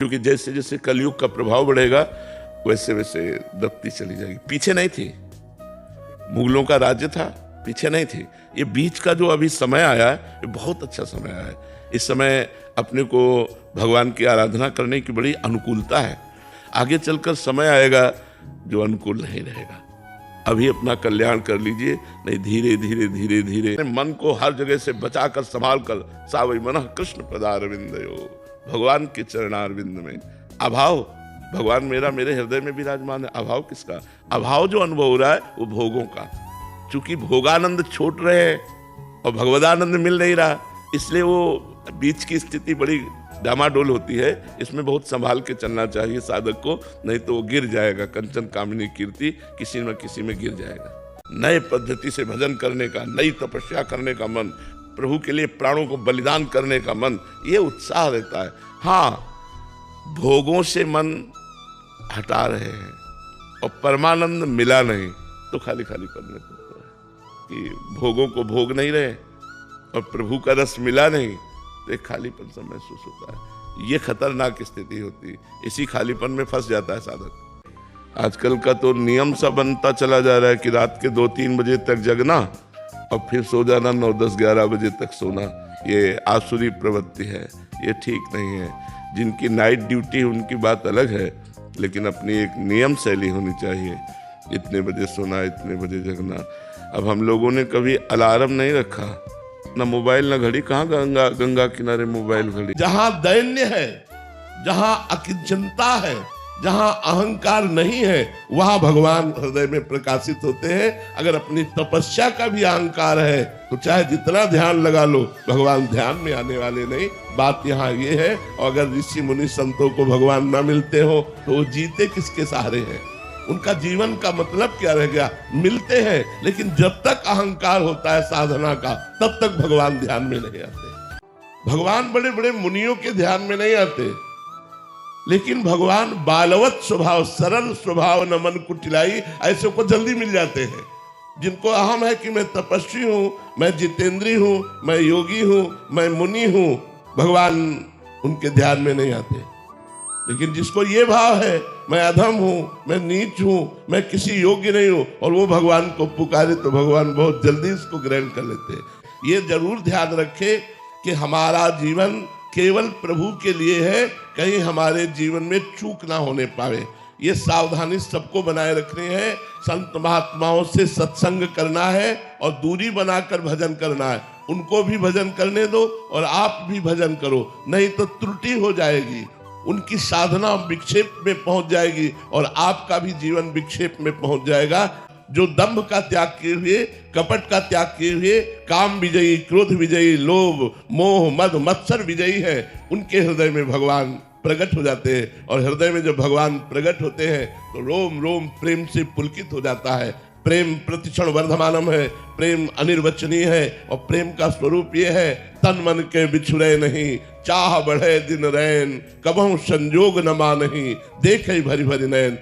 क्योंकि जैसे जैसे कलयुग का प्रभाव बढ़ेगा वैसे वैसे दबती चली जाएगी। पीछे नहीं थी, मुगलों का राज्य था, पीछे नहीं थी। ये बीच का जो अभी समय आया है ये बहुत अच्छा समय आया है। इस समय अपने को भगवान की आराधना करने की बड़ी अनुकूलता है। आगे चलकर समय आएगा जो अनुकूल नहीं रहेगा। अभी अपना कल्याण कर लीजिए, नहीं धीरे धीरे धीरे धीरे मन को हर जगह से बचाकर संभाल कर सावई मनः कृष्ण पदारविंदयो, भगवान के चरणारविंद में अभाव, भगवान मेरा मेरे हृदय में विराजमान है। अभाव किसका? अभाव जो अनुभव हो रहा है वो भोगों का। चूंकि भोगानंद छोड़ रहे हैं और भगवदानंद मिल नहीं रहा, इसलिए वो बीच की स्थिति बड़ी डामाडोल होती है। इसमें बहुत संभाल के चलना चाहिए साधक को, नहीं तो वो गिर जाएगा। कंचन कामिनी कीर्ति किसी न किसी में गिर जाएगा। नए पद्धति से भजन करने का, नई तपस्या करने का मन, प्रभु के लिए प्राणों को बलिदान करने का मन, ये उत्साह देता है। हाँ, भोगों से मन हटा रहे हैं और परमानंद मिला नहीं तो खाली खाली करने पड़ता है कि भोगों को भोग नहीं रहे और प्रभु का रस मिला नहीं तो एक खालीपन सा महसूस होता है। ये खतरनाक स्थिति होती है। इसी खालीपन में फंस जाता है साधक। आजकल का तो नियम सा बनता चला जा रहा है कि रात के 2-3 बजे तक जगना और फिर सो जाना 9-10-11 बजे तक सोना। ये आसुरी प्रवृत्ति है, ये ठीक नहीं है। जिनकी नाइट ड्यूटी उनकी बात अलग है, लेकिन अपनी एक नियम शैली होनी चाहिए। इतने बजे सोना, इतने बजे जगना। अब हम लोगों ने कभी अलार्म नहीं रखा, ना मोबाइल ना घड़ी। कहाँ गंगा किनारे मोबाइल घड़ी। जहां दैन्य है, जहां अकिंचनता है, जहां अहंकार नहीं है, वहां भगवान हृदय में प्रकाशित होते हैं। अगर अपनी तपस्या का भी अहंकार है तो चाहे जितना ध्यान लगा लो, भगवान ध्यान में आने वाले नहीं। बात यहाँ ये है। और अगर ऋषि मुनि संतों को भगवान न मिलते हो तो वो जीते किसके सहारे हैं? उनका जीवन का मतलब क्या रह गया? मिलते हैं, लेकिन जब तक अहंकार होता है साधना का, तब तक भगवान ध्यान में नहीं आते। भगवान बड़े बड़े मुनियों के ध्यान में नहीं आते, लेकिन भगवान बालवत स्वभाव, सरल स्वभाव, न मन कुटिलाई, ऐसे को जल्दी मिल जाते हैं। जिनको अहम है कि मैं तपस्वी हूं, मैं जितेंद्री हूं, मैं योगी हूं, मैं मुनि हूं, भगवान उनके ध्यान में नहीं आते। लेकिन जिसको ये भाव है मैं अधम हूं, मैं नीच हूं, मैं किसी योग्य नहीं हूं, और वो भगवान को पुकारे तो भगवान बहुत जल्दी इसको ग्रहण कर लेते हैं। ये जरूर ध्यान रखे कि हमारा जीवन केवल प्रभु के लिए है, कहीं हमारे जीवन में चूक ना होने पावे। ये सावधानी सबको बनाए रखनी है। संत महात्माओं से सत्संग करना है और दूरी बनाकर भजन करना है। उनको भी भजन करने दो और आप भी भजन करो, नहीं तो त्रुटि हो जाएगी। उनकी साधना विक्षेप में पहुंच जाएगी और आपका भी जीवन विक्षेप में पहुंच जाएगा। जो दंभ का त्याग किए हुए, कपट का त्याग किए हुए, काम विजयी, क्रोध विजयी, लोभ मोह मद मत्सर विजयी है, उनके हृदय में भगवान प्रकट हो जाते हैं। और हृदय में जब भगवान प्रकट होते हैं तो रोम रोम प्रेम से पुलकित हो जाता है। प्रेम प्रतिक्षण वर्धमानम है, प्रेम अनिर्वचनीय है। और प्रेम का स्वरूप ये है, तन मन के बिछुड़े नहीं, चाह बढ़े दिन रैन, कबहु संजोग न मानही, देखे भरी भरी नैन।